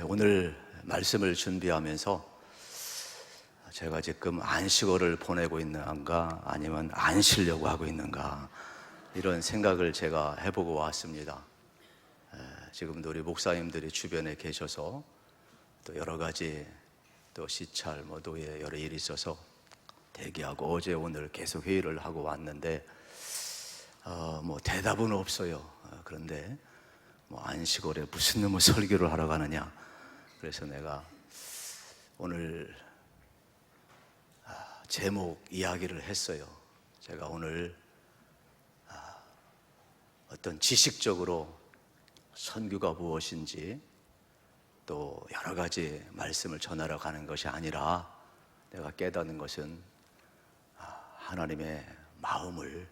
오늘 말씀을 준비하면서 제가 지금 안식월을 보내고 있는가 아니면 안 쉬려고 하고 있는가 이런 생각을 제가 해보고 왔습니다. 지금도 우리 목사님들이 주변에 계셔서 또 여러 가지 또 시찰, 노예 여러 일이 있어서 대기하고 어제 오늘 계속 회의를 하고 왔는데 대답은 없어요. 그런데 안식월에 무슨 놈의 설교를 하러 가느냐. 그래서 내가 오늘 제목 이야기를 했어요. 제가 오늘 어떤 지식적으로 선교가 무엇인지 또 여러 가지 말씀을 전하러 가는 것이 아니라 내가 깨닫는 것은 하나님의 마음을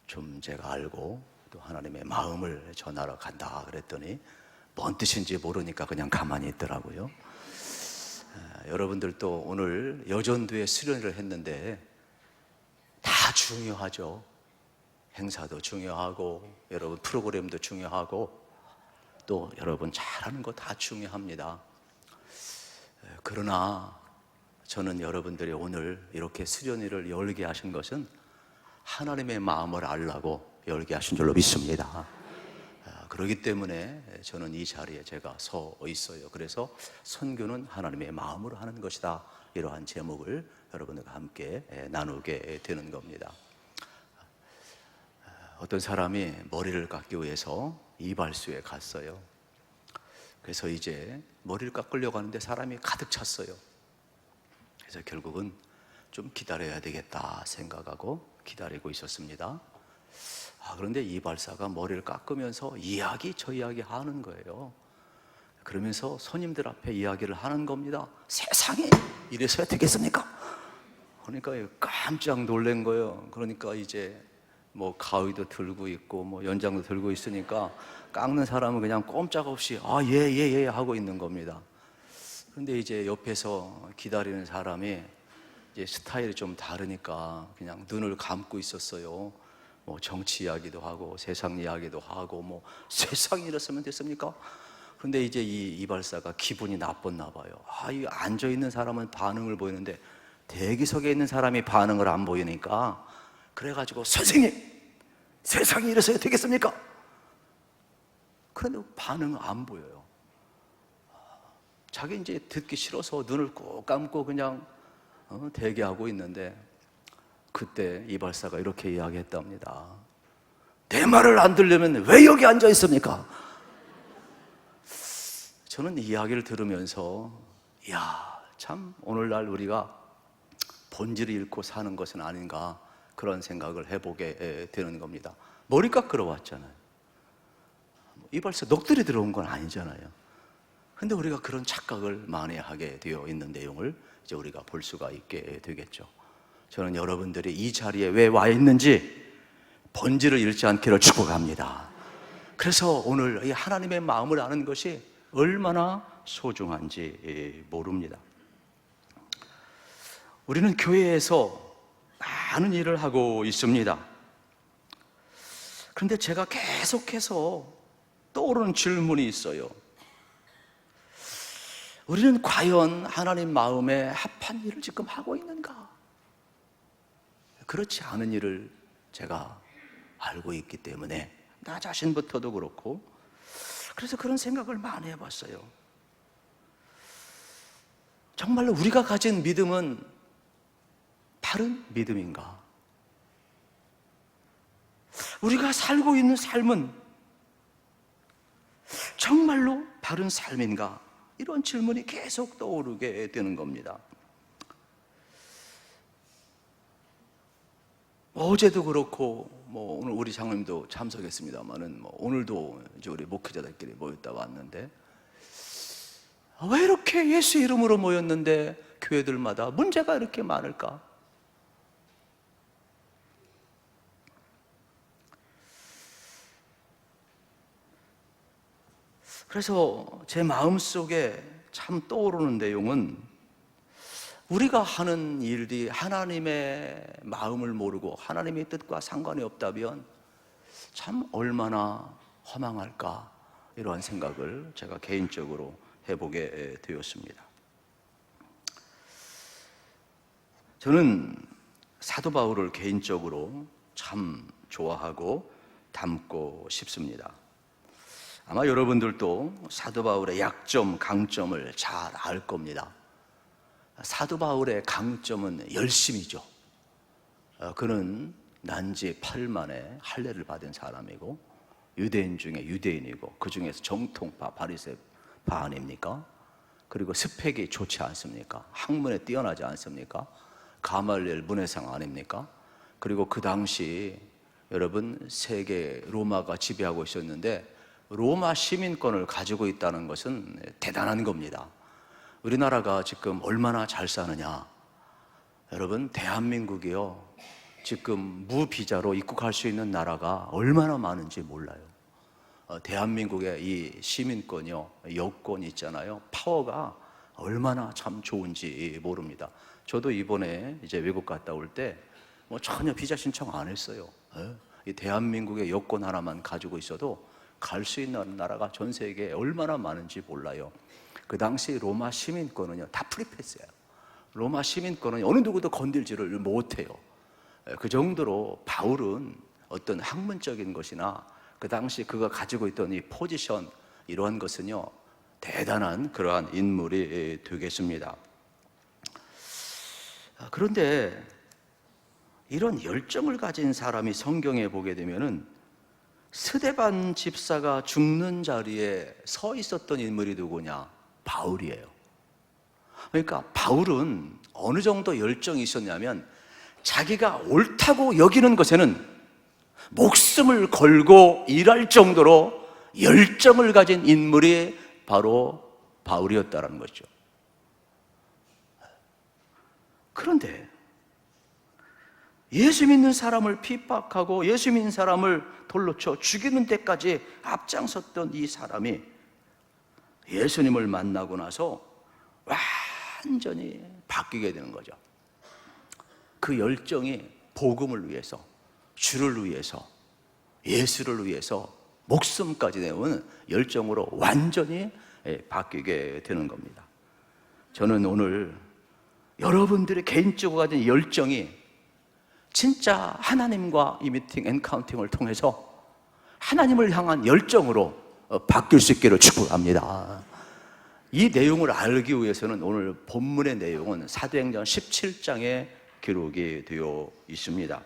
좀 제가 알고 또 하나님의 마음을 전하러 간다 그랬더니 뭔 뜻인지 모르니까 그냥 가만히 있더라고요. 여러분들도 오늘 여전도에 수련회를 했는데 다 중요하죠. 행사도 중요하고 여러분 프로그램도 중요하고 또 여러분 잘하는 거 다 중요합니다. 그러나 저는 여러분들이 오늘 이렇게 수련회를 열게 하신 것은 하나님의 마음을 알라고 열게 하신 줄로 믿습니다. 그렇기 때문에 저는 이 자리에 제가 서 있어요. 그래서 선교는 하나님의 마음으로 하는 것이다, 이러한 제목을 여러분들과 함께 나누게 되는 겁니다. 어떤 사람이 머리를 깎기 위해서 이발소에 갔어요. 그래서 이제 머리를 깎으려고 하는데 사람이 가득 찼어요. 그래서 결국은 좀 기다려야 되겠다 생각하고 기다리고 있었습니다. 그런데 이발사가 머리를 깎으면서 저 이야기 하는 거예요. 그러면서 손님들 앞에 이야기를 하는 겁니다. 세상에 이래서야 되겠습니까? 그러니까 깜짝 놀란 거예요. 그러니까 이제 가위도 들고 있고 연장도 들고 있으니까 깎는 사람은 그냥 꼼짝없이 예 하고 있는 겁니다. 그런데 이제 옆에서 기다리는 사람이 이제 스타일이 좀 다르니까 그냥 눈을 감고 있었어요. 정치 이야기도 하고 세상 이야기도 하고 세상이 이랬으면 됐습니까? 그런데 이제 이 이발사가 기분이 나빴나 봐요. 이 앉아있는 사람은 반응을 보이는데 대기석에 있는 사람이 반응을 안 보이니까 그래가지고 선생님 세상이 이래서야 되겠습니까? 그런데 반응은 안 보여요. 자기 이제 듣기 싫어서 눈을 꼭 감고 그냥 대기하고 있는데 그때 이발사가 이렇게 이야기했답니다. 내 말을 안 들으면 왜 여기 앉아 있습니까? 저는 이 이야기를 들으면서 참 오늘날 우리가 본질을 잃고 사는 것은 아닌가 그런 생각을 해보게 되는 겁니다. 머리 깎으러 왔잖아요. 이발사 넋들이 들어온 건 아니잖아요. 근데 우리가 그런 착각을 만회하게 되어 있는 내용을 이제 우리가 볼 수가 있게 되겠죠. 저는 여러분들이 이 자리에 왜 와 있는지 본질을 잃지 않기를 축복합니다. 그래서 오늘 이 하나님의 마음을 아는 것이 얼마나 소중한지 모릅니다. 우리는 교회에서 많은 일을 하고 있습니다. 그런데 제가 계속해서 떠오르는 질문이 있어요. 우리는 과연 하나님 마음에 합한 일을 지금 하고 있는가? 그렇지 않은 일을 제가 알고 있기 때문에 나 자신부터도 그렇고 그래서 그런 생각을 많이 해봤어요. 정말로 우리가 가진 믿음은 바른 믿음인가? 우리가 살고 있는 삶은 정말로 바른 삶인가? 이런 질문이 계속 떠오르게 되는 겁니다. 어제도 그렇고 오늘 우리 장로님도 참석했습니다만은 오늘도 이제 우리 목회자들끼리 모였다 왔는데 왜 이렇게 예수 이름으로 모였는데 교회들마다 문제가 이렇게 많을까? 그래서 제 마음속에 참 떠오르는 내용은 우리가 하는 일이 하나님의 마음을 모르고 하나님의 뜻과 상관이 없다면 참 얼마나 허망할까, 이러한 생각을 제가 개인적으로 해보게 되었습니다. 저는 사도 바울을 개인적으로 참 좋아하고 닮고 싶습니다. 아마 여러분들도 사도 바울의 약점, 강점을 잘 알 겁니다. 사도 바울의 강점은 열심이죠. 그는 난지 8일 만에 할례를 받은 사람이고 유대인 중에 유대인이고 그 중에서 정통파 바리새파 아닙니까? 그리고 스펙이 좋지 않습니까? 학문에 뛰어나지 않습니까? 가말리엘 문해상 아닙니까? 그리고 그 당시 여러분 세계 로마가 지배하고 있었는데 로마 시민권을 가지고 있다는 것은 대단한 겁니다. 우리나라가 지금 얼마나 잘 사느냐? 여러분 대한민국이요 지금 무비자로 입국할 수 있는 나라가 얼마나 많은지 몰라요. 대한민국의 이 시민권이요 여권이 있잖아요. 파워가 얼마나 참 좋은지 모릅니다. 저도 이번에 이제 외국 갔다 올 때 뭐 전혀 비자 신청 안 했어요. 이 대한민국의 여권 하나만 가지고 있어도 갈 수 있는 나라가 전 세계에 얼마나 많은지 몰라요. 그 당시 로마 시민권은요 다 프리패스예요. 로마 시민권은 어느 누구도 건들지를 못해요. 그 정도로 바울은 어떤 학문적인 것이나 그 당시 그가 가지고 있던 이 포지션 이러한 것은요 대단한 그러한 인물이 되겠습니다. 그런데 이런 열정을 가진 사람이 성경에 보게 되면은 스데반 집사가 죽는 자리에 서 있었던 인물이 누구냐? 바울이에요. 그러니까 바울은 어느 정도 열정이 있었냐면 자기가 옳다고 여기는 것에는 목숨을 걸고 일할 정도로 열정을 가진 인물이 바로 바울이었다는 거죠. 그런데 예수 믿는 사람을 핍박하고 예수 믿는 사람을 돌로 쳐 죽이는 데까지 앞장섰던 이 사람이 예수님을 만나고 나서 완전히 바뀌게 되는 거죠. 그 열정이 복음을 위해서, 주를 위해서, 예수를 위해서 목숨까지 내오는 열정으로 완전히 바뀌게 되는 겁니다. 저는 오늘 여러분들의 개인적으로 가진 열정이 진짜 하나님과 이 미팅, 엔카운팅을 통해서 하나님을 향한 열정으로 바뀔 수 있기를 축복합니다. 이 내용을 알기 위해서는 오늘 본문의 내용은 사도행전 17장에 기록이 되어 있습니다.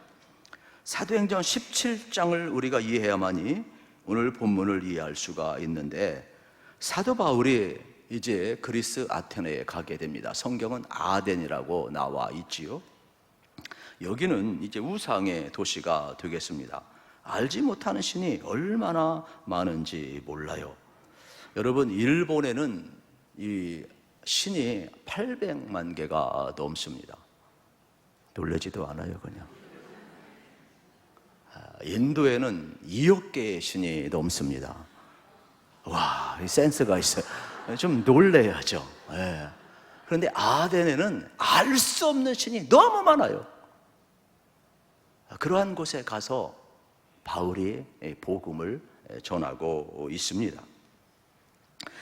사도행전 17장을 우리가 이해해야만이 오늘 본문을 이해할 수가 있는데 사도 바울이 이제 그리스 아테네에 가게 됩니다. 성경은 아덴이라고 나와 있지요. 여기는 이제 우상의 도시가 되겠습니다. 알지 못하는 신이 얼마나 많은지 몰라요. 여러분 일본에는 이 신이 800만 개가 넘습니다. 놀라지도 않아요 그냥. 인도에는 2억 개의 신이 넘습니다. 와, 센스가 있어요. 좀 놀래야죠. 네. 그런데 아덴에는 알 수 없는 신이 너무 많아요. 그러한 곳에 가서 바울이 복음을 전하고 있습니다.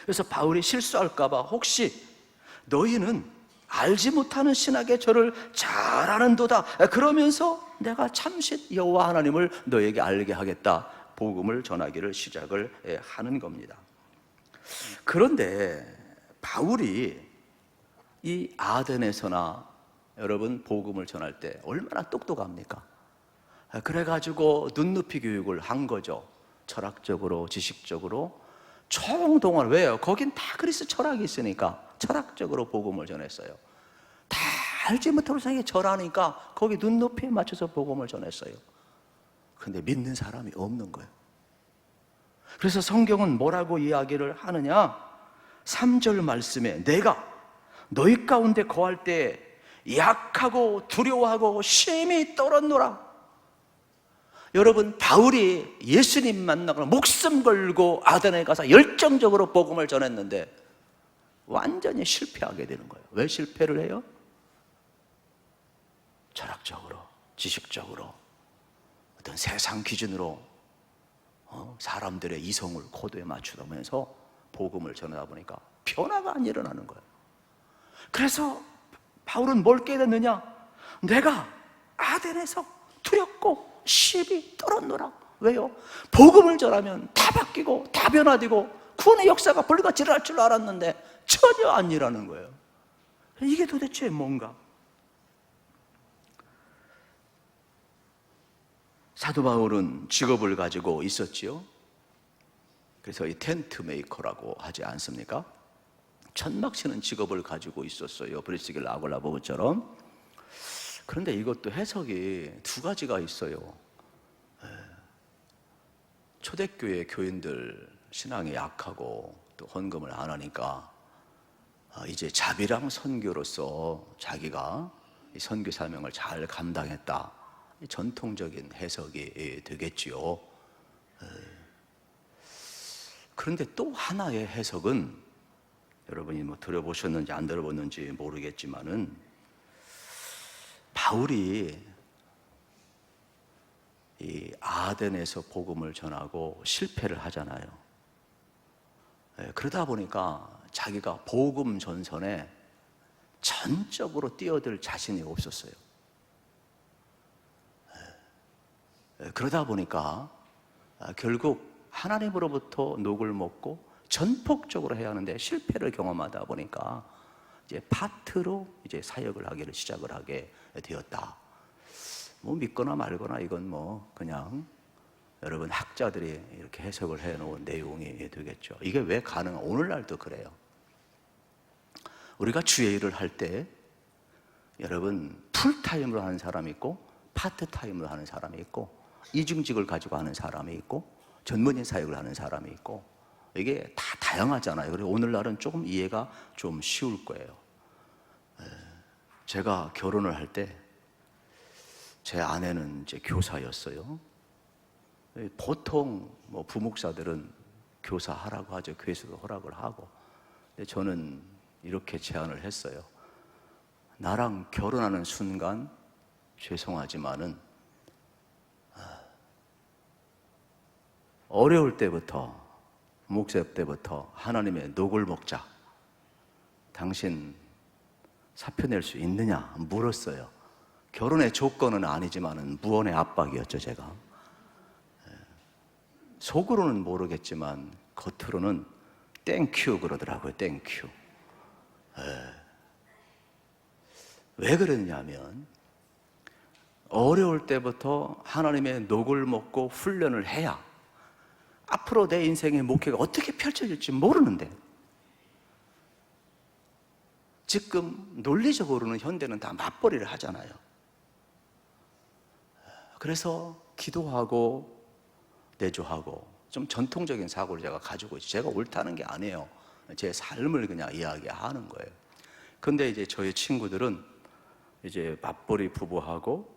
그래서 바울이 실수할까봐 혹시 너희는 알지 못하는 신에게 저를 잘 아는도다 그러면서 내가 참sit 여호와 하나님을 너에게 알게 하겠다 복음을 전하기를 시작을 하는 겁니다. 그런데 바울이 이 아덴에서나 여러분 복음을 전할 때 얼마나 똑똑합니까? 그래가지고 눈높이 교육을 한 거죠. 철학적으로 지식적으로 총동원. 왜요? 거긴 다 그리스 철학이 있으니까 철학적으로 복음을 전했어요. 다 알지 못하는 세상에 절하니까 거기 눈높이에 맞춰서 복음을 전했어요. 근데 믿는 사람이 없는 거예요. 그래서 성경은 뭐라고 이야기를 하느냐? 3절 말씀에 내가 너희 가운데 거할 때 약하고 두려워하고 심히 떨었노라. 여러분 바울이 예수님 만나고 목숨 걸고 아덴에 가서 열정적으로 복음을 전했는데 완전히 실패하게 되는 거예요. 왜 실패를 해요? 철학적으로, 지식적으로, 어떤 세상 기준으로 사람들의 이성을 코드에 맞추면서 복음을 전하다 보니까 변화가 안 일어나는 거예요. 그래서 바울은 뭘 깨닫느냐? 내가 아덴에서 두렵고 시비 떨었노라. 왜요? 복음을 전하면 다 바뀌고 다 변화되고 구원의 역사가 불같이 일어날 줄 알았는데 전혀 안 일어나는 거예요. 이게 도대체 뭔가? 사도 바울은 직업을 가지고 있었지요. 그래서 이 텐트 메이커라고 하지 않습니까? 천막 치는 직업을 가지고 있었어요. 브리스길라 아굴라 부부처럼. 그런데 이것도 해석이 두 가지가 있어요. 초대교회 교인들 신앙이 약하고 또 헌금을 안 하니까 이제 자비랑 선교로서 자기가 이 선교 사명을 잘 감당했다. 전통적인 해석이 되겠지요. 그런데 또 하나의 해석은 여러분이 뭐 들어보셨는지 안 들어보는지 모르겠지만은 바울이 이 아덴에서 복음을 전하고 실패를 하잖아요. 그러다 보니까 자기가 복음 전선에 전적으로 뛰어들 자신이 없었어요. 그러다 보니까 결국 하나님으로부터 녹을 먹고 전폭적으로 해야 하는데 실패를 경험하다 보니까 이제 파트로 이제 사역을 하기를 시작을 하게 되었다. 뭐 믿거나 말거나 이건 뭐 그냥 여러분 학자들이 이렇게 해석을 해놓은 내용이 되겠죠. 이게 왜 가능한? 오늘날도 그래요. 우리가 주의 일을 할 때 여러분 풀타임으로 하는 사람이 있고 파트타임으로 하는 사람이 있고 이중직을 가지고 하는 사람이 있고 전문인 사역을 하는 사람이 있고 이게 다 다양하잖아요. 그래서 오늘날은 조금 이해가 좀 쉬울 거예요. 제가 결혼을 할 때 제 아내는 이제 교사였어요. 보통 뭐 부목사들은 교사하라고 하죠. 교회에서도 허락을 하고. 근데 저는 이렇게 제안을 했어요. 나랑 결혼하는 순간 죄송하지만은 어려울 때부터 목사 때부터 하나님의 녹을 먹자. 당신 사표 낼 수 있느냐 물었어요. 결혼의 조건은 아니지만은 무언의 압박이었죠, 제가. 속으로는 모르겠지만 겉으로는 땡큐 그러더라고요. 땡큐. 왜 그러냐면 어려울 때부터 하나님의 녹을 먹고 훈련을 해야 앞으로 내 인생의 목회가 어떻게 펼쳐질지 모르는데 지금 논리적으로는 현대는 다 맞벌이를 하잖아요. 그래서 기도하고 내조하고 좀 전통적인 사고를 제가 가지고 있어요. 제가 옳다는 게 아니에요. 제 삶을 그냥 이야기하는 거예요. 근데 이제 저희 친구들은 이제 맞벌이 부부하고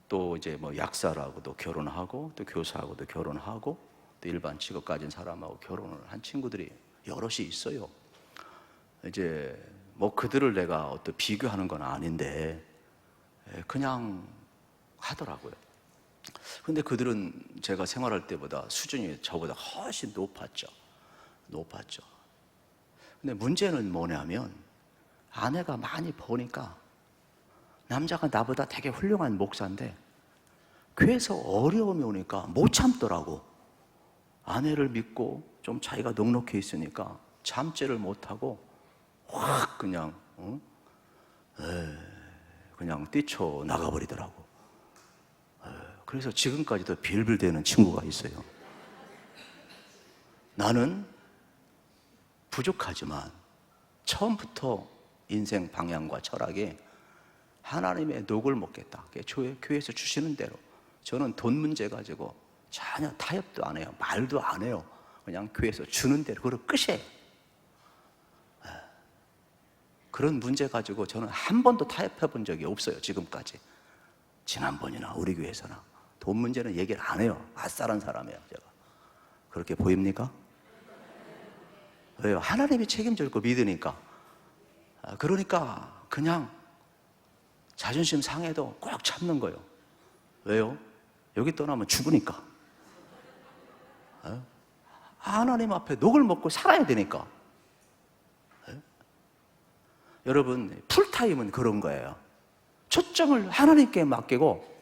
또 이제 뭐 약사라고도 결혼하고 또 교사하고도 결혼하고 또 일반 직업 가진 사람하고 결혼을 한 친구들이 여럿이 있어요. 이제 뭐 그들을 내가 어떤 비교하는 건 아닌데 그냥 하더라고요. 근데 그들은 제가 생활할 때보다 수준이 저보다 훨씬 높았죠. 근데 문제는 뭐냐면 아내가 많이 버니까 남자가 나보다 되게 훌륭한 목사인데 교회에서 어려움이 오니까 못 참더라고. 아내를 믿고 좀 자기가 넉넉해 있으니까 참지를 못하고 확 그냥 그냥 뛰쳐 나가버리더라고. 그래서 지금까지도 빌빌대는 친구가 있어요. 나는 부족하지만 처음부터 인생 방향과 철학이 하나님의 녹을 먹겠다. 교회에서 주시는 대로 저는 돈 문제 가지고 전혀 타협도 안 해요. 말도 안 해요. 그냥 교회에서 주는 대로 그걸 끝이에요. 그런 문제 가지고 저는 한 번도 타협해 본 적이 없어요. 지금까지. 지난번이나 우리 교회에서나. 돈 문제는 얘기를 안 해요. 아싸란 사람이에요, 제가. 그렇게 보입니까? 왜요? 하나님이 책임질 거 믿으니까. 그러니까 그냥 자존심 상해도 꼭 참는 거예요. 왜요? 여기 떠나면 죽으니까. 하나님 앞에 녹을 먹고 살아야 되니까. 여러분, 풀타임은 그런 거예요. 초점을 하나님께 맡기고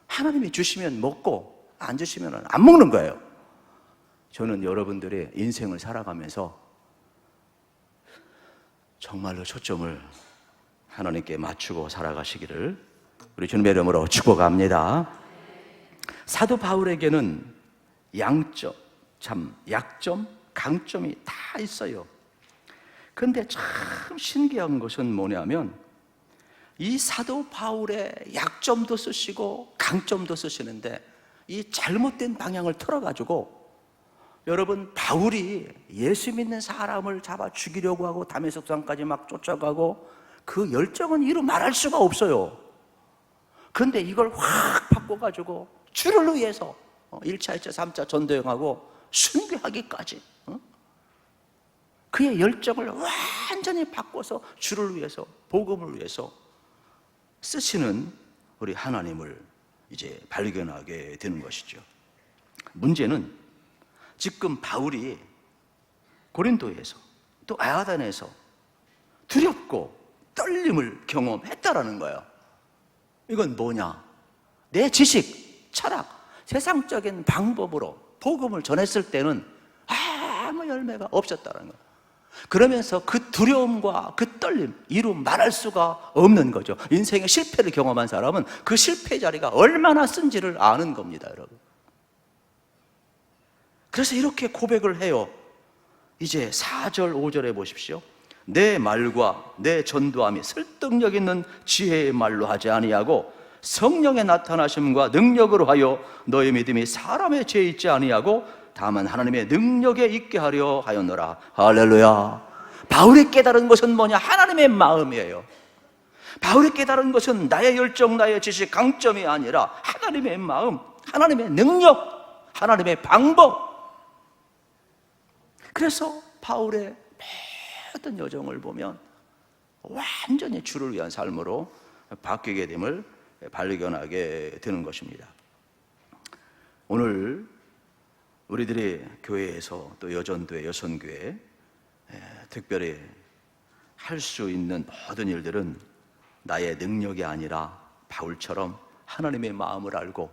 하나님이 주시면 먹고 안 주시면 안 먹는 거예요. 저는 여러분들의 인생을 살아가면서 정말로 초점을 하나님께 맞추고 살아가시기를 우리 주님의 이름으로 축복합니다. 사도 바울에게는 양점, 약점, 강점이 다 있어요. 그런데 참 신기한 것은 뭐냐면 이 사도 바울의 약점도 쓰시고 강점도 쓰시는데 이 잘못된 방향을 틀어가지고, 여러분, 바울이 예수 믿는 사람을 잡아 죽이려고 하고 다메섹산까지 막 쫓아가고 그 열정은 이루 말할 수가 없어요. 그런데 이걸 확 바꿔가지고 주를 위해서 1차, 2차, 3차 전도행하고 순교하기까지, 그의 열정을 완전히 바꿔서 주를 위해서, 복음을 위해서 쓰시는 우리 하나님을 이제 발견하게 되는 것이죠. 문제는 지금 바울이 고린도에서 또 아야단에서 두렵고 떨림을 경험했다라는 거예요. 이건 뭐냐? 내 지식, 철학, 세상적인 방법으로 복음을 전했을 때는 아무 열매가 없었다는 거예요. 그러면서 그 두려움과 그 떨림, 이루 말할 수가 없는 거죠. 인생의 실패를 경험한 사람은 그 실패 자리가 얼마나 쓴지를 아는 겁니다, 여러분. 그래서 이렇게 고백을 해요. 이제 4절, 5절에 보십시오. 내 말과 내 전도함이 설득력 있는 지혜의 말로 하지 아니하고 성령의 나타나심과 능력으로 하여 너의 믿음이 사람의 죄에 있지 아니하고 다만 하나님의 능력에 있게 하려 하였노라. 할렐루야. 바울이 깨달은 것은 뭐냐? 하나님의 마음이에요. 바울이 깨달은 것은 나의 열정, 나의 지식, 강점이 아니라 하나님의 마음, 하나님의 능력, 하나님의 방법. 그래서 바울의 모든 여정을 보면 완전히 주를 위한 삶으로 바뀌게 됨을 발견하게 되는 것입니다. 오늘 우리들이 교회에서 또 여전도회, 여선교회 특별히 할 수 있는 모든 일들은 나의 능력이 아니라 바울처럼 하나님의 마음을 알고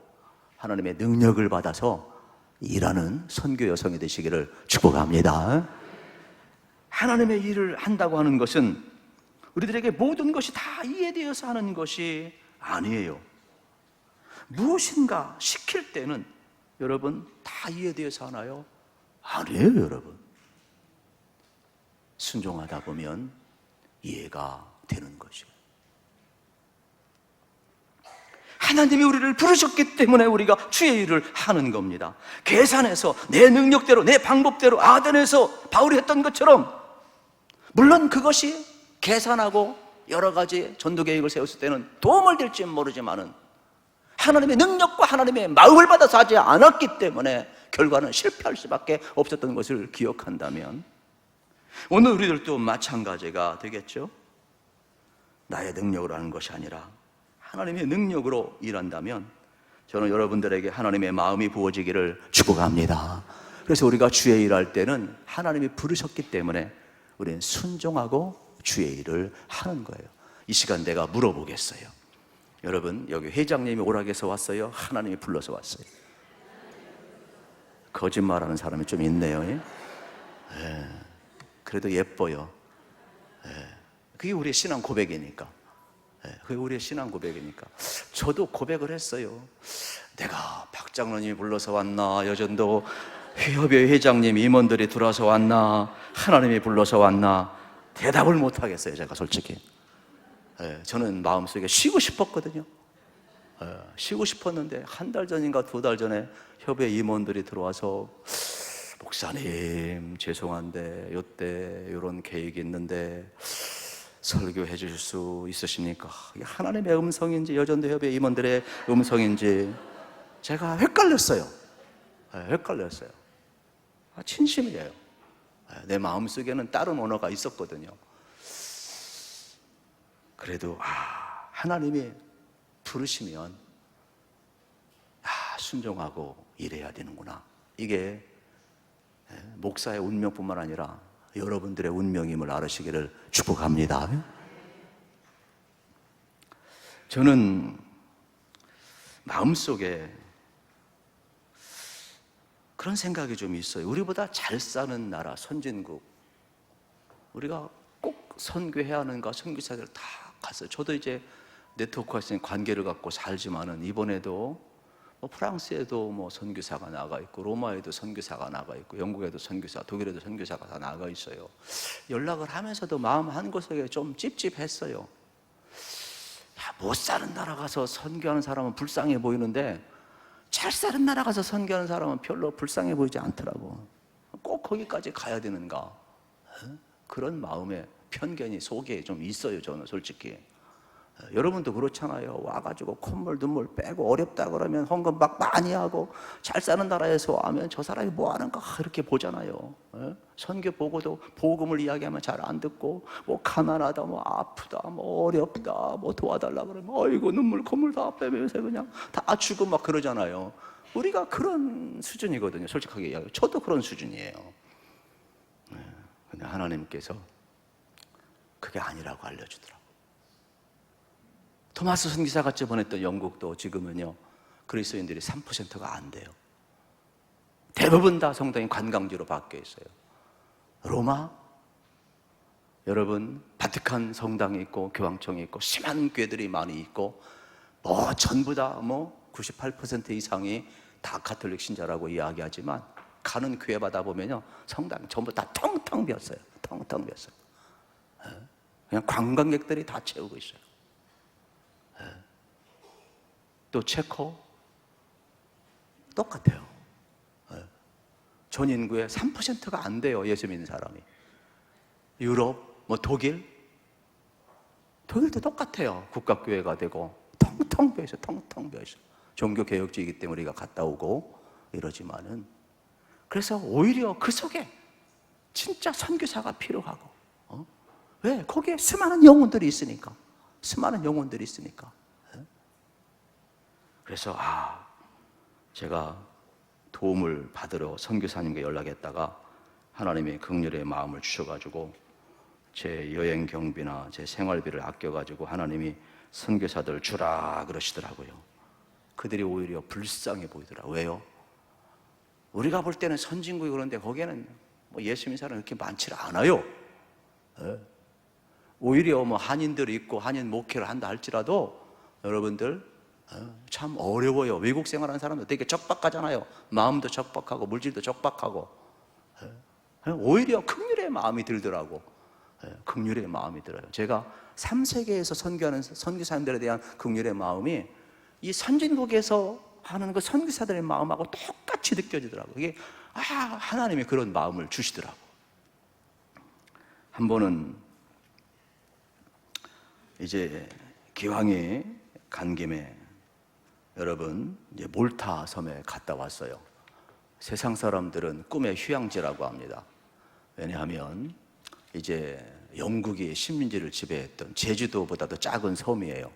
하나님의 능력을 받아서 일하는 선교 여성이 되시기를 축복합니다. 하나님의 일을 한다고 하는 것은 우리들에게 모든 것이 다 이해되어서 하는 것이 아니에요. 무엇인가 시킬 때는 여러분 다 이해되어서 하나요? 아니에요, 여러분. 순종하다 보면 이해가 되는 것이에요. 하나님이 우리를 부르셨기 때문에 우리가 주의 일을 하는 겁니다. 계산해서 내 능력대로, 내 방법대로 아덴에서 바울이 했던 것처럼, 물론 그것이 계산하고 여러 가지 전도 계획을 세웠을 때는 도움을 될지 모르지만은 하나님의 능력과 하나님의 마음을 받아서 하지 않았기 때문에 결과는 실패할 수밖에 없었던 것을 기억한다면 오늘 우리들도 마찬가지가 되겠죠. 나의 능력으로 하는 것이 아니라 하나님의 능력으로 일한다면 저는 여러분들에게 하나님의 마음이 부어지기를 축복합니다. 그래서 우리가 주의 일할 때는 하나님이 부르셨기 때문에 우리는 순종하고 주의 일을 하는 거예요. 이 시간 내가 물어보겠어요. 여러분, 여기 회장님이 오락에서 왔어요? 하나님이 불러서 왔어요? 거짓말하는 사람이 좀 있네요. 그래도 예뻐요. 그게 우리의 신앙 고백이니까. 그게 우리의 신앙 고백이니까. 저도 고백을 했어요. 내가 박 장로님이 불러서 왔나, 여전도 협의회 회장님, 임원들이 들어와서 왔나, 하나님이 불러서 왔나, 대답을 못 하겠어요, 제가 솔직히. 저는 마음속에 쉬고 싶었거든요. 쉬고 싶었는데 한 달 전인가 2달 전에 협의회 임원들이 들어와서 목사님 죄송한데 요때 이런 계획이 있는데 설교해 주실 수 있으십니까? 하나님의 음성인지 여전도 협의회 임원들의 음성인지 제가 헷갈렸어요. 헷갈렸어요. 진심이에요. 내 마음속에는 다른 언어가 있었거든요. 그래도 하나님이 부르시면 순종하고 일해야 되는구나. 이게 목사의 운명뿐만 아니라 여러분들의 운명임을 알으시기를 축복합니다. 저는 마음속에 그런 생각이 좀 있어요. 우리보다 잘 사는 나라, 선진국, 우리가 꼭 선교해야 하는가, 선교사들 다 갔어요. 저도 이제 네트워크가 있으니 관계를 갖고 살지만은 이번에도 프랑스에도 선교사가 나가 있고, 로마에도 선교사가 나가 있고, 영국에도 선교사, 독일에도 선교사가 다 나가 있어요. 연락을 하면서도 마음 한 곳에 좀 찝찝했어요. 못 사는 나라 가서 선교하는 사람은 불쌍해 보이는데 잘 사는 나라 가서 선교하는 사람은 별로 불쌍해 보이지 않더라고. 꼭 거기까지 가야 되는가? 그런 마음의 편견이 속에 좀 있어요. 저는 솔직히. 여러분도 그렇잖아요. 와가지고 콧물 눈물 빼고 어렵다 그러면 헌금 막 많이 하고, 잘 사는 나라에서 와면 저 사람이 뭐 하는가 이렇게 보잖아요. 선교 보고도 복음을 이야기하면 잘 안 듣고, 가난하다, 아프다, 어렵다, 도와달라 그러면 어이구 눈물 콧물 다 빼면서 그냥 다 주고 막 그러잖아요. 우리가 그런 수준이거든요. 솔직하게 이야기해요. 저도 그런 수준이에요. 근데 하나님께서 그게 아니라고 알려주더라고요. 토마스 선교사 같이 보냈던 영국도 지금은요, 그리스도인들이 3%가 안 돼요. 대부분 다 성당이 관광지로 바뀌어 있어요. 로마, 여러분, 바티칸 성당이 있고 교황청이 있고 심한 교회들이 많이 있고, 전부 다 98% 이상이 다 가톨릭 신자라고 이야기하지만, 가는 교회마다 보면요, 성당 전부 다 텅텅 비었어요. 텅텅 비었어요. 그냥 관광객들이 다 채우고 있어요. 또 체코 똑같아요. 전 인구의 3%가 안 돼요. 예수 믿는 사람이. 유럽, 독일도 똑같아요. 국가교회가 되고 텅텅 비어 있어요. 텅텅 비어 있어요. 종교개혁주의이기 때문에 우리가 갔다 오고 이러지만은, 그래서 오히려 그 속에 진짜 선교사가 필요하고, 왜? 거기에 수많은 영혼들이 있으니까. 수많은 영혼들이 있으니까. 그래서 제가 도움을 받으러 선교사님께 연락했다가 하나님이 긍휼의 마음을 주셔가지고 제 여행 경비나 제 생활비를 아껴가지고 하나님이 선교사들 주라 그러시더라고요. 그들이 오히려 불쌍해 보이더라고요. 왜요? 우리가 볼 때는 선진국이 그런데 거기에는 예수 믿는 사람이 그렇게 많지 않아요. 오히려 한인들이 있고 한인 목회를 한다 할지라도 여러분들 참 어려워요. 외국 생활하는 사람들 되게 적박하잖아요. 마음도 적박하고 물질도 적박하고. 오히려 긍휼의 마음이 들더라고. 긍휼의 마음이 들어요. 제가 3세계에서 선교하는 선교사님들에 대한 긍휼의 마음이 이 선진국에서 하는 그 선교사들의 마음하고 똑같이 느껴지더라고요. 이게 하나님이 그런 마음을 주시더라고. 한 번은 이제 기왕에 간 김에 여러분 이제 몰타 섬에 갔다 왔어요. 세상 사람들은 꿈의 휴양지라고 합니다. 왜냐하면 이제 영국이 식민지를 지배했던 제주도보다도 작은 섬이에요.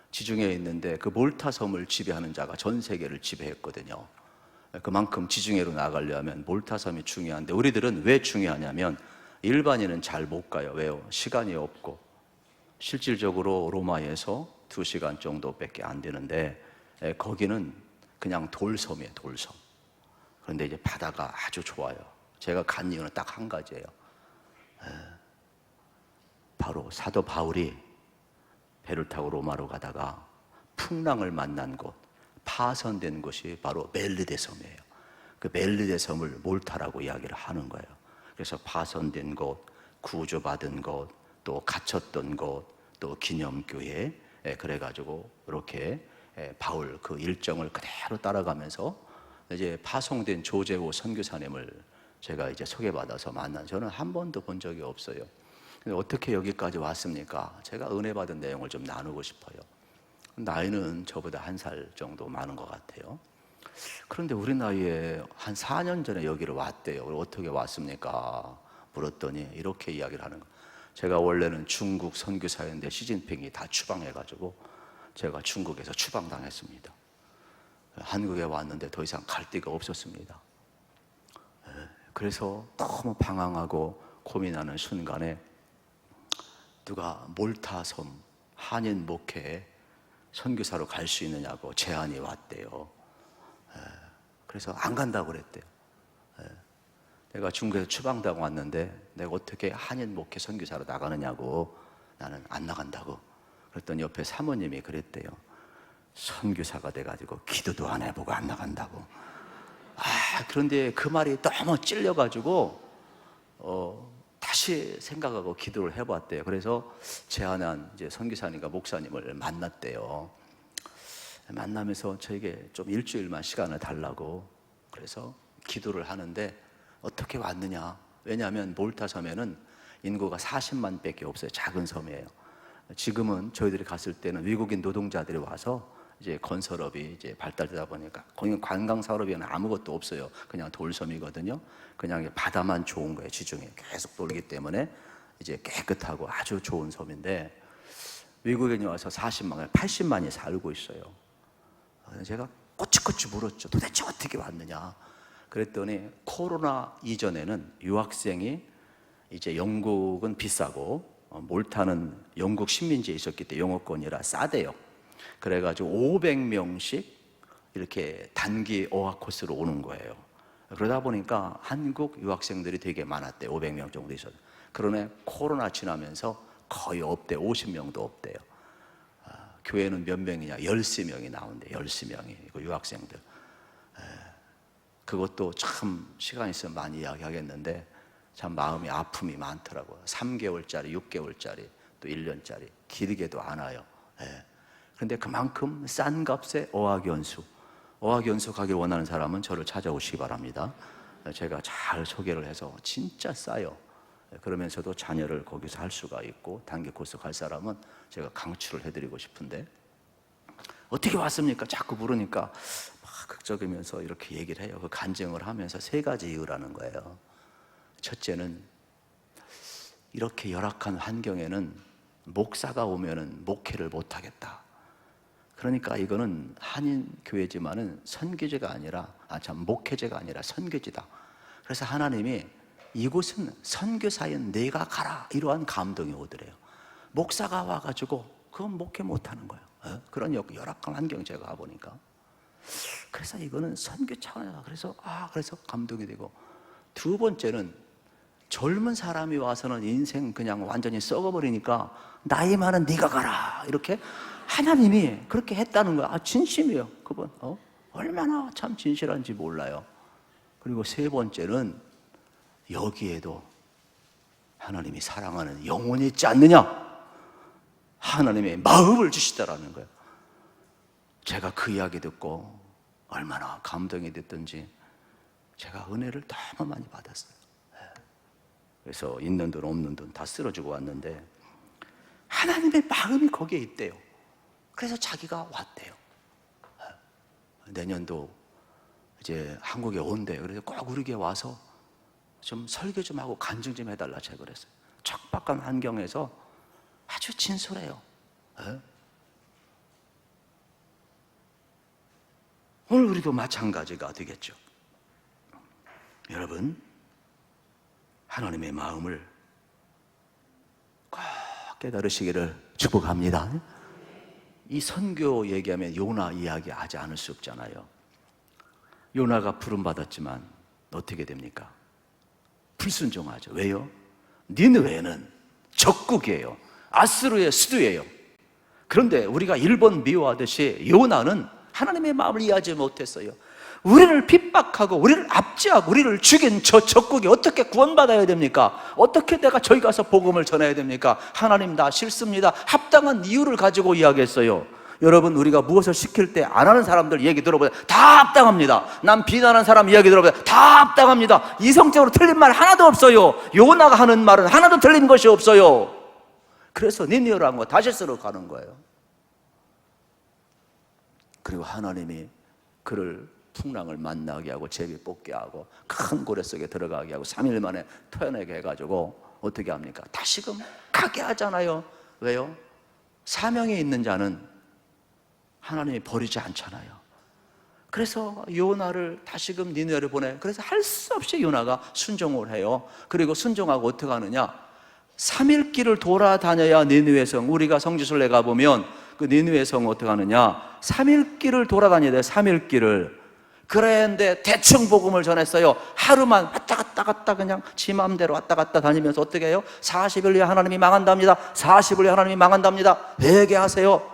지중해에 있는데 그 몰타 섬을 지배하는 자가 전 세계를 지배했거든요. 그만큼 지중해로 나가려면 몰타 섬이 중요한데, 우리들은 왜 중요하냐면 일반인은 잘 못 가요. 왜요? 시간이 없고. 실질적으로 로마에서 2시간 정도밖에 안 되는데, 거기는 그냥 돌섬이에요. 돌섬. 그런데 이제 바다가 아주 좋아요. 제가 간 이유는 딱 한 가지예요. 바로 사도 바울이 배를 타고 로마로 가다가 풍랑을 만난 곳, 파손된 곳이 바로 멜리데 섬이에요. 그 멜리데 섬을 몰타라고 이야기를 하는 거예요. 그래서 파손된 곳, 구조받은 곳, 또 갇혔던 곳, 또 기념교회, 그래가지고 이렇게 바울 그 일정을 그대로 따라가면서 이제 파송된 조재호 선교사님을 제가 이제 소개받아서 만난, 저는 한 번도 본 적이 없어요. 근데 어떻게 여기까지 왔습니까? 제가 은혜 받은 내용을 좀 나누고 싶어요. 나이는 저보다 1살 정도 많은 것 같아요. 그런데 우리 나이에 한 4년 전에 여기를 왔대요. 어떻게 왔습니까? 물었더니 이렇게 이야기를 하는 거예요. 제가 원래는 중국 선교사였는데 시진핑이 다 추방해가지고 제가 중국에서 추방당했습니다. 한국에 왔는데 더 이상 갈 데가 없었습니다. 그래서 너무 방황하고 고민하는 순간에 누가 몰타섬 한인 목회에 선교사로 갈 수 있느냐고 제안이 왔대요. 그래서 안 간다고 그랬대요. 내가 중국에서 추방당하고 왔는데 내가 어떻게 한인 목회 선교사로 나가느냐고, 나는 안 나간다고. 그랬더니 옆에 사모님이 그랬대요. 선교사가 돼가지고 기도도 안 해보고 안 나간다고. 그런데 그 말이 너무 찔려가지고 다시 생각하고 기도를 해봤대요. 그래서 제안한 이제 선교사님과 목사님을 만났대요. 만나면서 저에게 좀 일주일만 시간을 달라고, 그래서 기도를 하는데 어떻게 왔느냐, 왜냐하면 몰타섬에는 인구가 40만 밖에 없어요. 작은 섬이에요. 지금은 저희들이 갔을 때는 외국인 노동자들이 와서 이제 건설업이 이제 발달되다 보니까 거기 관광 산업에는 아무것도 없어요. 그냥 돌섬이거든요. 그냥 바다만 좋은 거예요. 지중해 계속 돌기 때문에 이제 깨끗하고 아주 좋은 섬인데, 외국인이 와서 40만, 80만이 살고 있어요. 제가 꼬치꼬치 물었죠. 도대체 어떻게 왔느냐. 그랬더니 코로나 이전에는 유학생이 이제 영국은 비싸고 몰타는 영국 식민지에 있었기 때문에 영어권이라 싸대요. 그래가지고 500명씩 이렇게 단기 어학 코스로 오는 거예요. 그러다 보니까 한국 유학생들이 되게 많았대요. 500명 정도 있었어요. 그러네 코로나 지나면서 거의 없대요. 50명도 없대요. 교회는 몇 명이냐? 13명이 나온대요. 13명이 유학생들. 그것도 참 시간 있으면 많이 이야기하겠는데 참 마음이 아픔이 많더라고요. 3개월짜리, 6개월짜리, 또 1년짜리 길게도 안 와요. 그런데 그만큼 싼 값에 어학연수 가길 원하는 사람은 저를 찾아오시기 바랍니다. 제가 잘 소개를 해서 진짜 싸요. 그러면서도 자녀를 거기서 할 수가 있고, 단기 코스 갈 사람은 제가 강추를 해드리고 싶은데, 어떻게 왔습니까? 자꾸 물으니까 막 극적이면서 이렇게 얘기를 해요. 그 간증을 하면서 3가지 이유라는 거예요. 첫째는 이렇게 열악한 환경에는 목사가 오면은 목회를 못하겠다. 그러니까 이거는 한인 교회지만은 선교제가 아니라, 목회제가 아니라 선교지다. 그래서 하나님이 이곳은 선교사인 내가 가라, 이러한 감동이 오더래요. 목사가 와가지고 그건 목회 못하는 거예요. 그런 열악한 환경 제가 가보니까. 그래서 이거는 선교 차원이다. 그래서 감동이 되고, 2번째는 젊은 사람이 와서는 인생 그냥 완전히 썩어버리니까 나이 많은 네가 가라, 이렇게 하나님이 그렇게 했다는 거야. 진심이에요. 그분 얼마나 참 진실한지 몰라요. 그리고 3번째는 여기에도 하나님이 사랑하는 영혼이 있지 않느냐, 하나님의 마음을 주시다라는 거예요. 제가 그 이야기 듣고 얼마나 감동이 됐든지 제가 은혜를 너무 많이 받았어요. 그래서 있는 돈 없는 돈 다 쓸어주고 왔는데 하나님의 마음이 거기에 있대요. 그래서 자기가 왔대요. 내년도 이제 한국에 온대요. 그래서 꼭 우리에게 와서 좀 설교 좀 하고 간증 좀 해달라 제가 그랬어요. 척박한 환경에서 아주 진솔해요. 오늘 우리도 마찬가지가 되겠죠. 여러분, 하나님의 마음을 꼭 깨달으시기를 축복합니다. 이 선교 얘기하면 요나 이야기 하지 않을 수 없잖아요. 요나가 부름받았지만 어떻게 됩니까? 불순종하죠. 왜요? 니느웨는 적국이에요. 아수르의 수도예요. 그런데 우리가 일본 미워하듯이 요나는 하나님의 마음을 이해하지 못했어요. 우리를 핍박하고 우리를 압제하고 우리를 죽인 저 적국이 어떻게 구원받아야 됩니까? 어떻게 내가 저기 가서 복음을 전해야 됩니까? 하나님 나 싫습니다. 합당한 이유를 가지고 이야기했어요. 여러분, 우리가 무엇을 시킬 때 안 하는 사람들 얘기 들어보세요. 다 합당합니다. 남 비난하는 사람 이야기 들어보세요. 다 합당합니다. 이성적으로 틀린 말 하나도 없어요. 요나가 하는 말은 하나도 틀린 것이 없어요. 그래서 니느웨로 한 거 다시스로 가는 거예요. 그리고 하나님이 그를 풍랑을 만나게 하고 제비 뽑게 하고 큰 고래 속에 들어가게 하고 3일 만에 토해내게 해가지고 어떻게 합니까? 다시금 가게 하잖아요. 왜요? 사명에 있는 자는 하나님이 버리지 않잖아요. 그래서 요나를 다시금 니느웨로 보내. 그래서 할 수 없이 요나가 순종을 해요. 그리고 순종하고 어떻게 하느냐, 3일 길을 돌아다녀야 니느웨 성, 우리가 성지순례 가보면 그 니느웨 성 어떻게 하느냐, 3일 길을 돌아다녀야 돼요. 3일 길을. 그랬는데 대충 복음을 전했어요. 하루만 왔다 갔다 그냥 지 맘대로 왔다 갔다 다니면서 어떻게 해요? 40일 후에 하나님이 망한답니다. 40일 후에 하나님이 망한답니다. 회개하세요.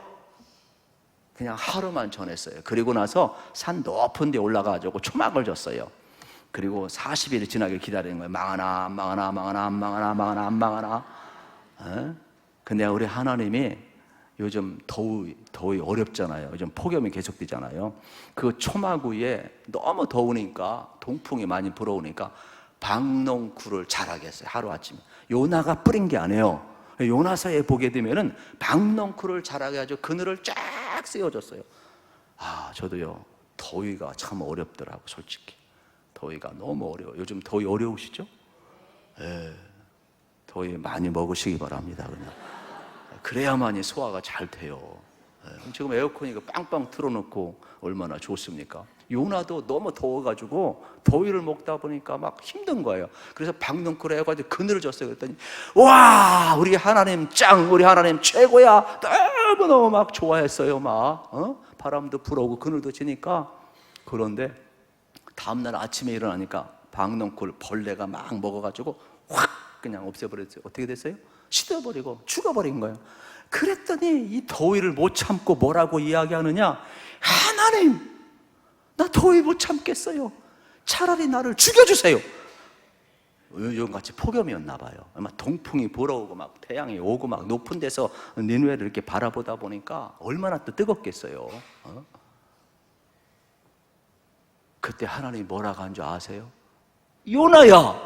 그냥 하루만 전했어요. 그리고 나서 산 높은 데 올라가가지고 초막을 줬어요. 그리고 40일이 지나길 기다리는 거예요. 망하나 안 망하나, 망하나 안 망하나, 망하나 안 망하나. 근데 우리 하나님이 요즘 더위 어렵잖아요. 요즘 폭염이 계속되잖아요. 그 초막 위에 너무 더우니까, 동풍이 많이 불어오니까 박농쿨을 자라게 했어요. 하루아침에. 요나가 뿌린 게 아니에요. 요나서에 보게 되면은 박농쿨을 자라게 해가지고 그늘을 쫙 씌워줬어요. 저도요, 더위가 참 어렵더라고. 솔직히 더위가 너무 어려워. 요즘 더위 어려우시죠? 더위 많이 먹으시기 바랍니다. 그냥 그래야만이 소화가 잘 돼요. 지금 에어컨 이거 빵빵 틀어놓고 얼마나 좋습니까? 요나도 너무 더워가지고 더위를 먹다 보니까 막 힘든 거예요. 그래서 박농쿨 해가지고 그늘을 줬어요. 그랬더니 와, 우리 하나님 짱, 우리 하나님 최고야. 너무너무 막 좋아했어요. 바람도 불어오고 그늘도 지니까. 그런데 다음날 아침에 일어나니까 박농쿨 벌레가 막 먹어가지고 확 그냥 없애버렸어요. 어떻게 됐어요? 시들어버리고 죽어버린 거예요. 그랬더니 이 더위를 못 참고 뭐라고 이야기하느냐, 하나님, 나 더위 못 참겠어요. 차라리 나를 죽여주세요. 요즘같이 폭염이었나 봐요. 아마 동풍이 불어오고 막 태양이 오고 막 높은 데서 니느웨를 이렇게 바라보다 보니까 얼마나 또 뜨겁겠어요. 그때 하나님이 뭐라고 한 줄 아세요? 요나야,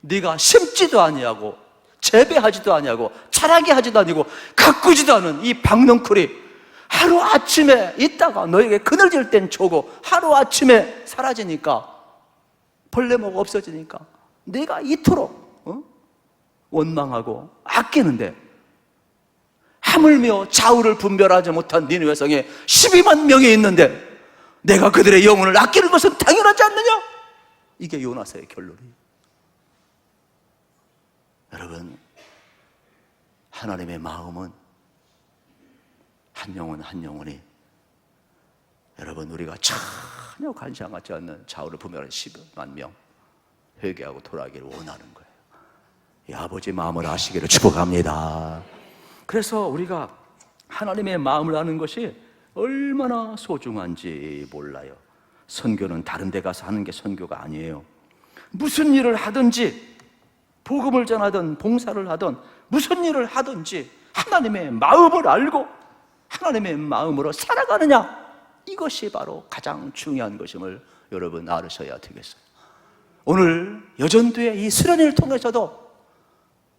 네가 심지도 아니하고 재배하지도 아니하고 자라게 하지도 아니고 가꾸지도 않은 이 박농쿨이 하루아침에 있다가 너에게 그늘질 땐 좋고 하루아침에 사라지니까, 벌레 먹어 없어지니까 네가 이토록 원망하고 아끼는데, 하물며 좌우를 분별하지 못한 니느웨 성에 12만 명이 있는데 내가 그들의 영혼을 아끼는 것은 당연하지 않느냐? 이게 요나서의 결론이에요. 여러분, 하나님의 마음은 한 영혼 한 영혼이, 여러분, 우리가 전혀 관심 갖지 않는 좌우를 분별하는 10만 명 회개하고 돌아가기를 원하는 거예요. 이 아버지 마음을 아시기를 축복합니다. 그래서 우리가 하나님의 마음을 아는 것이 얼마나 소중한지 몰라요. 선교는 다른 데 가서 하는 게 선교가 아니에요. 무슨 일을 하든지, 복음을 전하든 봉사를 하든 무슨 일을 하든지 하나님의 마음을 알고 하나님의 마음으로 살아가느냐, 이것이 바로 가장 중요한 것임을 여러분 알으셔야 되겠어요. 오늘 여전도의 이 수련회를 통해서도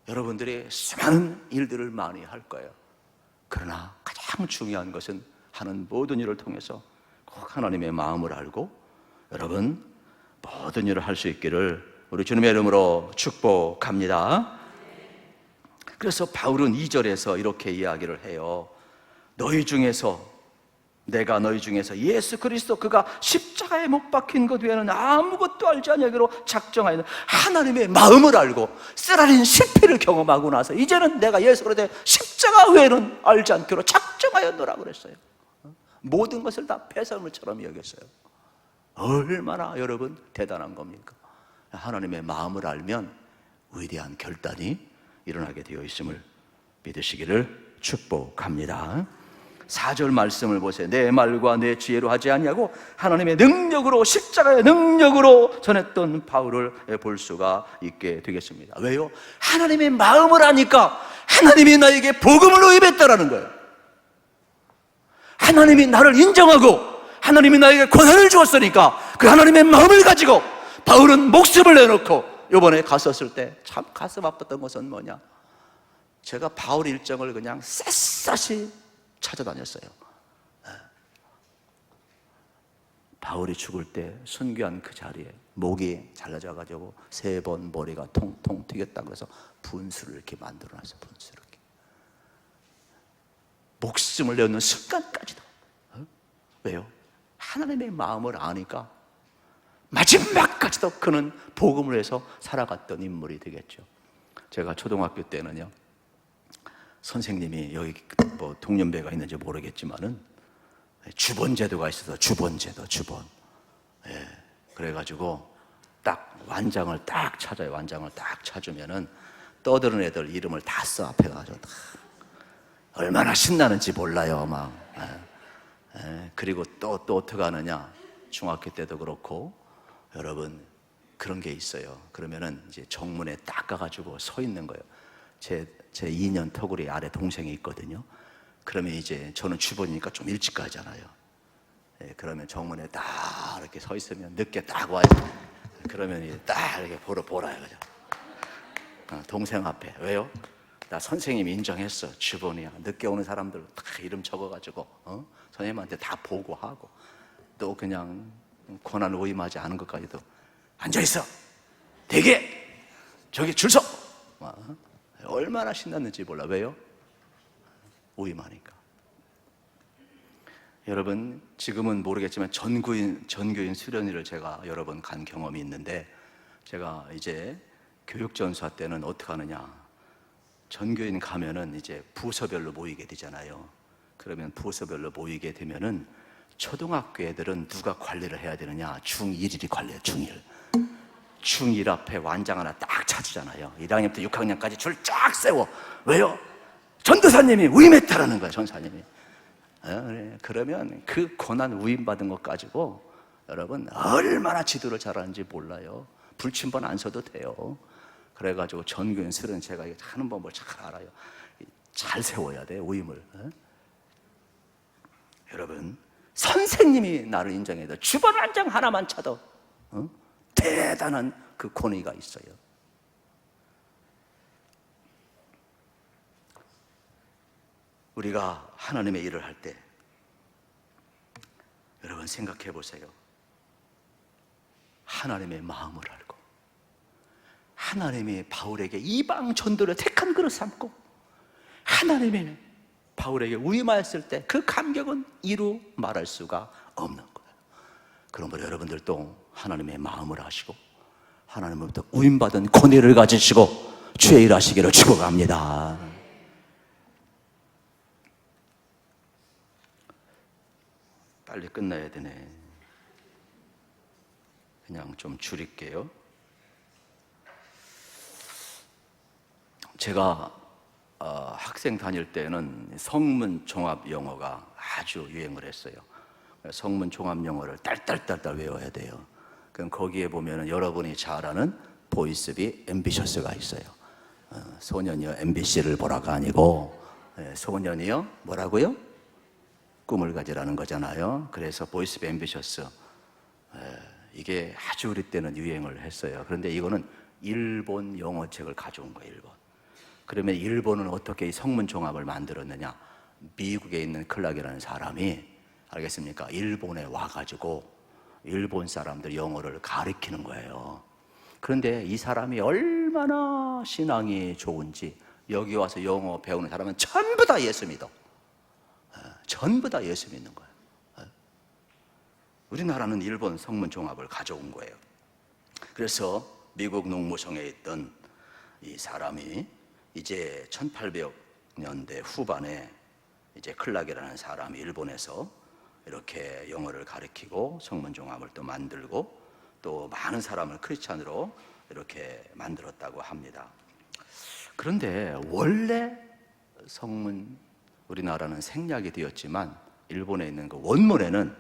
여러분들이 수많은 일들을 많이 할 거예요. 그러나 가장 중요한 것은 하는 모든 일을 통해서 꼭 하나님의 마음을 알고 여러분 모든 일을 할 수 있기를 우리 주님의 이름으로 축복합니다. 그래서 바울은 2절에서 이렇게 이야기를 해요. 내가 너희 중에서 예수 그리스도 그가 십자가에 못 박힌 것 외에는 아무것도 알지 아니하기로 작정하여 하나님의 마음을 알고 쓰라린 실패를 경험하고 나서 이제는 내가 예수 그리스도의 십자가 외에는 알지 않기로 작정하였노라 그랬어요. 모든 것을 다 폐설물처럼 여겼어요. 얼마나 여러분 대단한 겁니까? 하나님의 마음을 알면 위대한 결단이 일어나게 되어 있음을 믿으시기를 축복합니다. 4절 말씀을 보세요. 내 말과 내 지혜로 하지 아니하고 하나님의 능력으로, 십자가의 능력으로 전했던 바울을 볼 수가 있게 되겠습니다. 왜요? 하나님의 마음을 아니까 하나님이 나에게 복음을 의입했다라는 거예요. 하나님이 나를 인정하고 하나님이 나에게 권한을 주었으니까 그 하나님의 마음을 가지고 바울은 목숨을 내놓고 이번에 갔었을 때 참 가슴 아팠던 것은 뭐냐, 제가 바울 일정을 그냥 샅샅이 찾아다녔어요. 바울이 죽을 때 순교한 그 자리에 목이 잘라져가지고 3번 머리가 통통 튀겼다 그래서 분수를 이렇게 만들어놨어요. 분수를 이렇게. 목숨을 내놓는 순간까지도. 왜요? 하나님의 마음을 아니까 마지막까지도 그는 복음을 해서 살아갔던 인물이 되겠죠. 제가 초등학교 때는요, 선생님이 여기 뭐 동년배가 있는지 모르겠지만은 주번제도가 있어서 주번제도. 예, 그래가지고 딱 완장을 딱 찾아요. 완장을 딱 찾으면은 떠드는 애들 이름을 다 써 앞에 가지고 얼마나 신나는지 몰라요, 막. 그리고 또 어떻게 하느냐? 중학교 때도 그렇고 여러분 그런 게 있어요. 그러면은 이제 정문에 딱 가가지고 서 있는 거예요. 제 2년 터구리 아래 동생이 있거든요. 그러면 이제 저는 주번이니까 좀 일찍 가잖아요. 그러면 정문에 딱 이렇게 서 있으면 늦게 딱 와요. 그러면 이제 딱 이렇게 보라 이거죠. 동생 앞에. 왜요? 나 선생님이 인정했어. 주번이야. 늦게 오는 사람들 다 이름 적어가지고 선생님한테 다 보고하고 또 그냥 고난 오임하지 않은 것까지도 앉아있어. 대기. 저기 줄 서. 얼마나 신났는지 몰라. 왜요? 오임하니까. 여러분 지금은 모르겠지만 전교인 수련회를 제가 여러 번 간 경험이 있는데, 제가 이제 교육전수화 때는 어떻게 하느냐, 전교인 가면은 이제 부서별로 모이게 되잖아요. 그러면 부서별로 모이게 되면은 초등학교 애들은 누가 관리를 해야 되느냐? 중1이 관리해요. 중1 앞에 완장 하나 딱 찾으잖아요. 1학년부터 6학년까지 줄 쫙 세워. 왜요? 전도사님이 위임했다라는 거야. 전사님이. 그러면 그 고난 위임받은 것 가지고 여러분 얼마나 지도를 잘하는지 몰라요. 불침번 안 서도 돼요. 그래가지고 전교인 술은 제가 하는 법을 잘 알아요. 잘 세워야 돼, 위임을. 여러분 선생님이 나를 인정해도 주번 완장 하나만 차도 대단한 그 권위가 있어요. 우리가 하나님의 일을 할 때 여러분 생각해 보세요. 하나님의 마음을 알고 하나님이 바울에게 이방 전도를 택한 그릇 삼고 하나님이 바울에게 위임하였을 때 그 감격은 이루 말할 수가 없는 거예요. 그러므로 여러분들도 하나님의 마음을 아시고 하나님으로부터 위임받은 권위를 가지시고 주의 일 하시기를 축복합니다. 빨리 끝나야 되네. 그냥 좀 줄일게요. 제가 학생 다닐 때는 성문 종합 영어가 아주 유행을 했어요. 성문 종합 영어를 딸딸딸딸 외워야 돼요. 그럼 거기에 보면은 여러분이 잘 아는 보이스비 앰비셔스가 있어요. 소년이여 MBC를 보라가 아니고 소년이여 뭐라고요? 꿈을 가지라는 거잖아요. 그래서 보이스비 앰비셔스, 이게 아주 우리 때는 유행을 했어요. 그런데 이거는 일본 영어책을 가져온 거예요. 일본. 그러면 일본은 어떻게 이 성문 종합을 만들었느냐? 미국에 있는 클락이라는 사람이, 알겠습니까? 일본에 와가지고 일본 사람들 영어를 가르치는 거예요. 그런데 이 사람이 얼마나 신앙이 좋은지 여기 와서 영어 배우는 사람은 전부 다 예수 믿어. 전부 다 예수 믿는 거예요. 우리나라는 일본 성문 종합을 가져온 거예요. 그래서 미국 농무성에 있던 이 사람이 이제 1800년대 후반에 이제 클락이라는 사람이 일본에서 이렇게 영어를 가르치고 성문 종합을 또 만들고 또 많은 사람을 크리스찬으로 이렇게 만들었다고 합니다. 그런데 원래 성문, 우리나라는 생략이 되었지만 일본에 있는 그 원문에는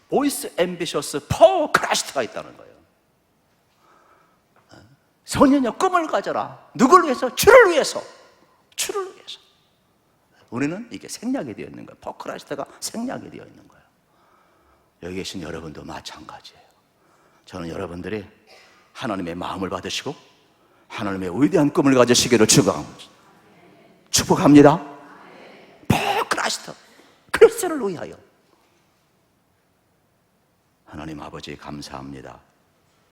보이스 앰비셔스 포 크라이스트가 있다는 거예요. 소년여 꿈을 가져라. 누굴 위해서? 주를 위해서. 주를 위해서. 우리는 이게 생략이 되어 있는 거예요. 포 크라이스트가 생략이 되어 있는 거예요. 여기 계신 여러분도 마찬가지예요. 저는 여러분들이 하나님의 마음을 받으시고 하나님의 위대한 꿈을 가지시기를 축복합니다. 포 크라이스트, 그리스도를 위하여. 하나님 아버지 감사합니다.